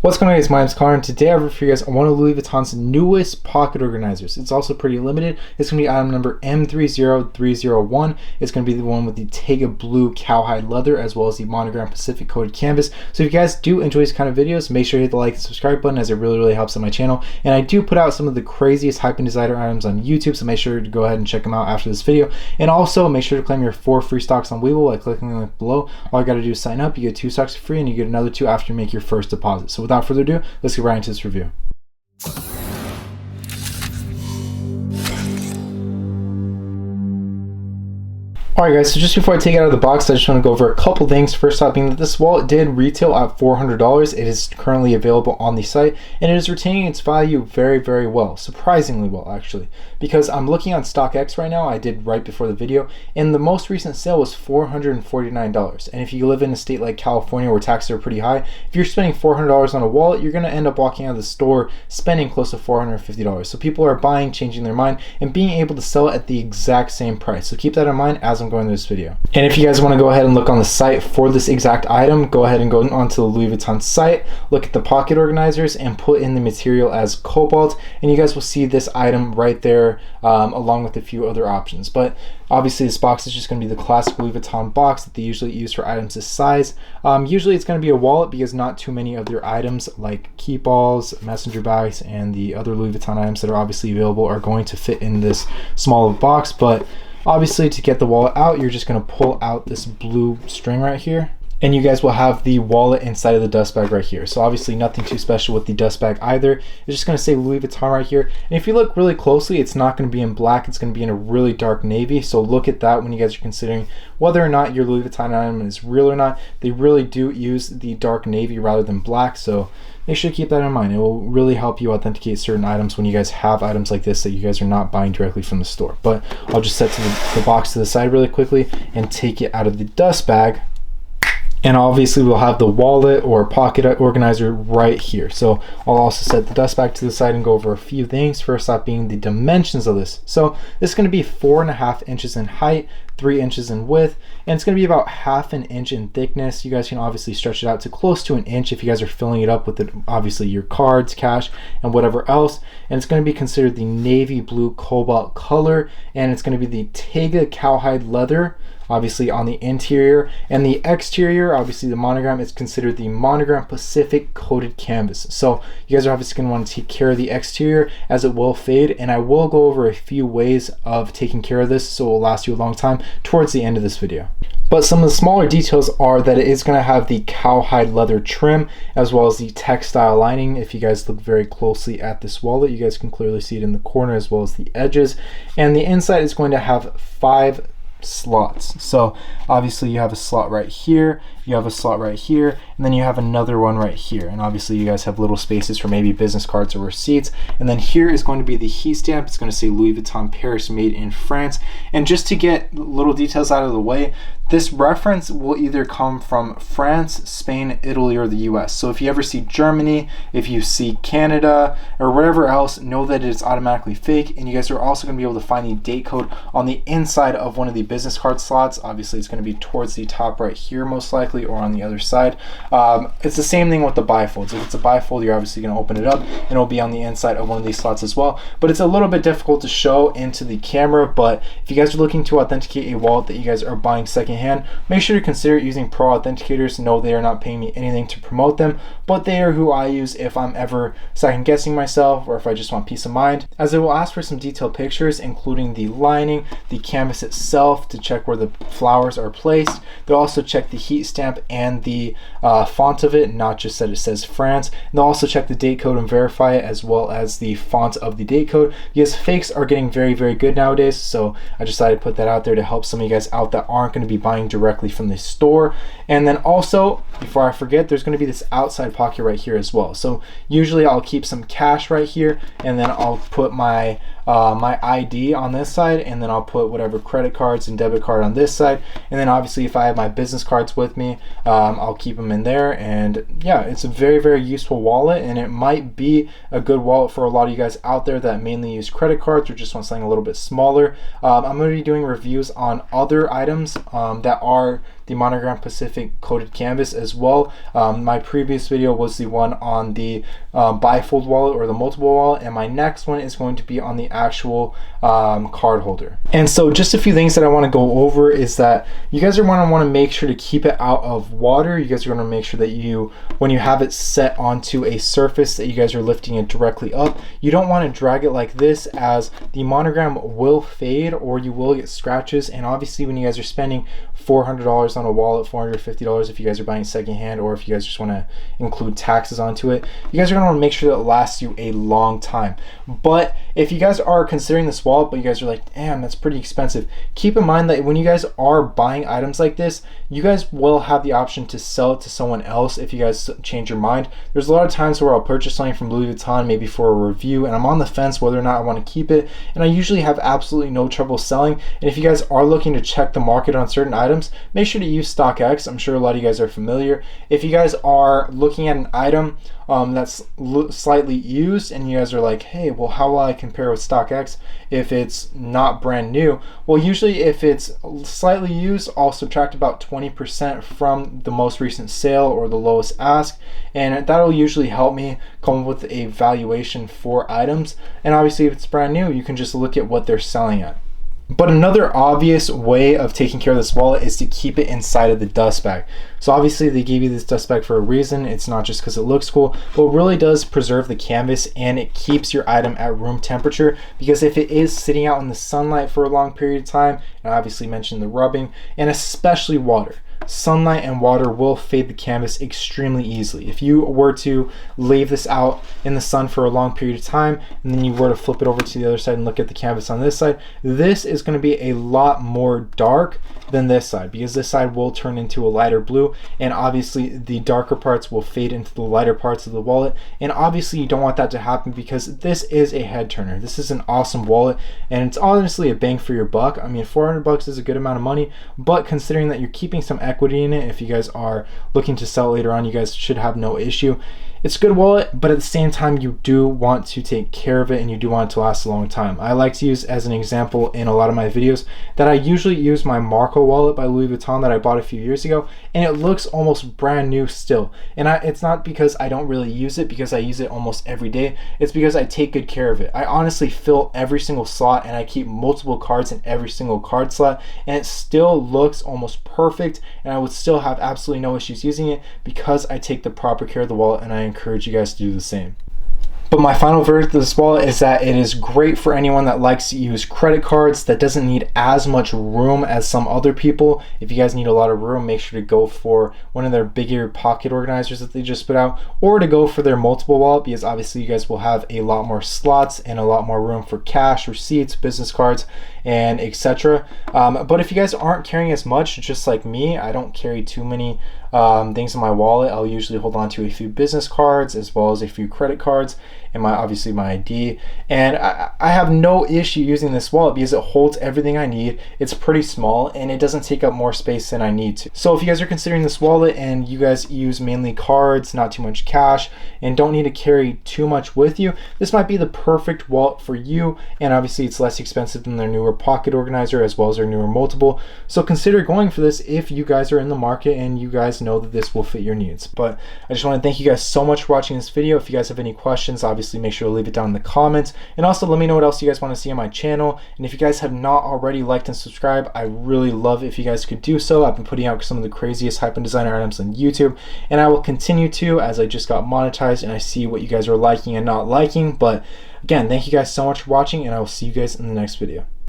What's going on, guys? My name's Connor, and today I have for you guys one of Louis Vuitton's newest pocket organizers. It's also pretty limited. It's going to be item number M30301. It's going to be the one with the Taiga blue cowhide leather as well as the Monogram Pacific coated canvas. So if you guys do enjoy these kind of videos, make sure you hit the like and subscribe button, as it really helps on my channel. And I do put out some of the craziest hype and designer items on YouTube, so make sure to go ahead and check them out after this video. And also make sure to claim your 4 free stocks on Webull by clicking the link below. All you got to do is sign up. You get 2 stocks for free, and you get another 2 after you make your first deposit. So without further ado, let's get right into this review. Alright guys, so just before I take it out of the box, I just want to go over a couple things. First off, being that this wallet did retail at $400. It is currently available on the site, and it is retaining its value very well, surprisingly well actually, because I'm looking on StockX right now. I did right before the video, and the most recent sale was $449. And if you live in a state like California where taxes are pretty high, if you're spending $400 on a wallet, you're going to end up walking out of the store spending close to $450. So people are buying, changing their mind, and being able to sell it at the exact same price. So keep that in mind as I'm going through this video. And if you guys want to go ahead and look on the site for this exact item, go ahead and go onto the Louis Vuitton site, look at the pocket organizers, and put in the material as cobalt, and you guys will see this item right there, along with a few other options. But obviously this box is just going to be the classic Louis Vuitton box that they usually use for items this size. Usually it's going to be a wallet, because not too many of their items like key balls, messenger bags, and the other Louis Vuitton items that are obviously available are going to fit in this small box. But obviously, to get the wallet out, you're just going to pull out this blue string right here, and you guys will have the wallet inside of the dust bag right here. So obviously nothing too special with the dust bag either. It's just going to say Louis Vuitton right here. And if you look really closely, it's not going to be in black. It's going to be in a really dark navy. So look at that when you guys are considering whether or not your Louis Vuitton item is real or not. They really do use the dark navy rather than black. So make sure to keep that in mind. It will really help you authenticate certain items when you guys have items like this that you guys are not buying directly from the store. But I'll just set the box to the side really quickly and take it out of the dust bag. And obviously we'll have the wallet or pocket organizer right here. So I'll also set the dust bag to the side and go over a few things. First off being the dimensions of this. So this is going to be 4.5 inches in height, 3 inches in width, and it's going to be about 1/2 inch in thickness. You guys can obviously stretch it out to close to 1 inch if you guys are filling it up with obviously your cards, cash, and whatever else. And it's going to be considered the navy blue cobalt color, and it's going to be the Taiga cowhide leather, obviously on the interior, and the exterior, obviously the monogram, is considered the Monogram Pacific coated canvas. So you guys are obviously going to want to take care of the exterior, as it will fade, and I will go over a few ways of taking care of this so it will last you a long time towards the end of this video. But some of the smaller details are that it is going to have the cowhide leather trim as well as the textile lining. If you guys look very closely at this wallet, you guys can clearly see it in the corner as well as the edges, and the inside is going to have 5 slots. So obviously you have a slot right here, you have a slot right here, and then you have another one right here. And obviously you guys have little spaces for maybe business cards or receipts. And then here is going to be the heat stamp. It's going to say Louis Vuitton Paris, made in France. And just to get little details out of the way, this reference will either come from France, Spain, Italy, or the US. So if you ever see Germany, if you see Canada, or wherever else, know that it's automatically fake. And you guys are also going to be able to find the date code on the inside of one of the business card slots. Obviously it's going to be towards the top right here most likely, or on the other side. It's the same thing with the bifolds. If it's a bifold, you're obviously going to open it up and it'll be on the inside of one of these slots as well. But it's a little bit difficult to show into the camera. But if you guys are looking to authenticate a wallet that you guys are buying secondhand, make sure to consider using pro authenticators. No, they are not paying me anything to promote them, but they are who I use if I'm ever second guessing myself, or if I just want peace of mind, as they will ask for some detailed pictures including the lining, the canvas itself to check where the flowers are placed. They'll also check the heat stamp and the font of it, not just that it says France. And they'll also check the date code and verify it, as well as the font of the date code, because fakes are getting very good nowadays. So I decided to put that out there to help some of you guys out that aren't going to be buying directly from the store. And then also, before I forget, there's going to be this outside pocket right here as well. So usually I'll keep some cash right here, and then I'll put my my ID on this side, and then I'll put whatever credit cards and debit card on this side. And then obviously if I have my business cards with me, I'll keep them in there. And yeah, it's a very useful wallet, and it might be a good wallet for a lot of you guys out there that mainly use credit cards or just want something a little bit smaller. I'm going to be doing reviews on other items that are the Monogram Pacific coated canvas as well. My previous video was the one on the bifold wallet or the multiple wallet, and my next one is going to be on the actual card holder. And so just a few things that I want to go over is that you guys are going to want to make sure to keep it out of water. You guys are going to make sure that when you have it set onto a surface, that you guys are lifting it directly up. You don't want to drag it like this, as the monogram will fade or you will get scratches. And obviously when you guys are spending $400 on a wallet, $450 if you guys are buying secondhand, or if you guys just want to include taxes onto it, you guys are going to want to make sure that it lasts you a long time. But if you guys are considering this wallet, but you guys are like, damn, that's pretty expensive, keep in mind that when you guys are buying items like this, you guys will have the option to sell it to someone else if you guys change your mind. There's a lot of times where I'll purchase something from Louis Vuitton maybe for a review, and I'm on the fence whether or not I want to keep it, and I usually have absolutely no trouble selling. And if you guys are looking to check the market on certain items, make sure to use StockX. I'm sure a lot of you guys are familiar. If you guys are looking at an item that's slightly used, and you guys are like, hey, well, how will I compare with StockX if it's not brand new? Well, usually if it's slightly used, I'll subtract about 20% from the most recent sale or the lowest ask, and that'll usually help me come up with a valuation for items. And obviously if it's brand new, you can just look at what they're selling at. But another obvious way of taking care of this wallet is to keep it inside of the dust bag. So obviously they gave you this dust bag for a reason. It's not just because it looks cool, but it really does preserve the canvas, and it keeps your item at room temperature. Because if it is sitting out in the sunlight for a long period of time, and I obviously mentioned the rubbing, and especially water, sunlight and water will fade the canvas extremely easily. If you were to leave this out in the sun for a long period of time, and then you were to flip it over to the other side and look at the canvas on this side, this is going to be a lot more dark than this side, because this side will turn into a lighter blue, and obviously the darker parts will fade into the lighter parts of the wallet. And obviously you don't want that to happen, because this is a head turner. This is an awesome wallet, and it's honestly a bang for your buck. I mean, $400 is a good amount of money, but considering that you're keeping some equity in it, if you guys are looking to sell later on, you guys should have no issue. It's a good wallet, but at the same time, you do want to take care of it, and you do want it to last a long time. I like to use as an example in a lot of my videos that I usually use my Marco wallet by Louis Vuitton that I bought a few years ago, and it looks almost brand new still. And it's not because I don't really use it, because I use it almost every day. It's because I take good care of it. I honestly fill every single slot, and I keep multiple cards in every single card slot, and it still looks almost perfect, and I would still have absolutely no issues using it, because I take the proper care of the wallet, and I encourage you guys to do the same. But my final verdict of this wallet is that it is great for anyone that likes to use credit cards, that doesn't need as much room as some other people. If you guys need a lot of room, make sure to go for one of their bigger pocket organizers that they just put out, or to go for their multiple wallet, because obviously you guys will have a lot more slots and a lot more room for cash, receipts, business cards, and etc. But if you guys aren't carrying as much, just like me, I don't carry too many things in my wallet. I'll usually hold on to a few business cards as well as a few credit cards, and obviously my ID. And I have no issue using this wallet because it holds everything I need. It's pretty small, and it doesn't take up more space than I need to. So if you guys are considering this wallet and you guys use mainly cards, not too much cash, and don't need to carry too much with you, this might be the perfect wallet for you. And obviously it's less expensive than their newer Pocket Organiser as well as their newer multiple. So consider going for this if you guys are in the market and you guys know that this will fit your needs. But I just want to thank you guys so much for watching this video. If you guys have any questions, obviously make sure to leave it down in the comments, and also let me know what else you guys want to see on my channel. And if you guys have not already liked and subscribed, I really love if you guys could do so. I've been putting out some of the craziest hype and designer items on YouTube, and I will continue to, as I just got monetized and I see what you guys are liking and not liking. But again, thank you guys so much for watching, and I will see you guys in the next video.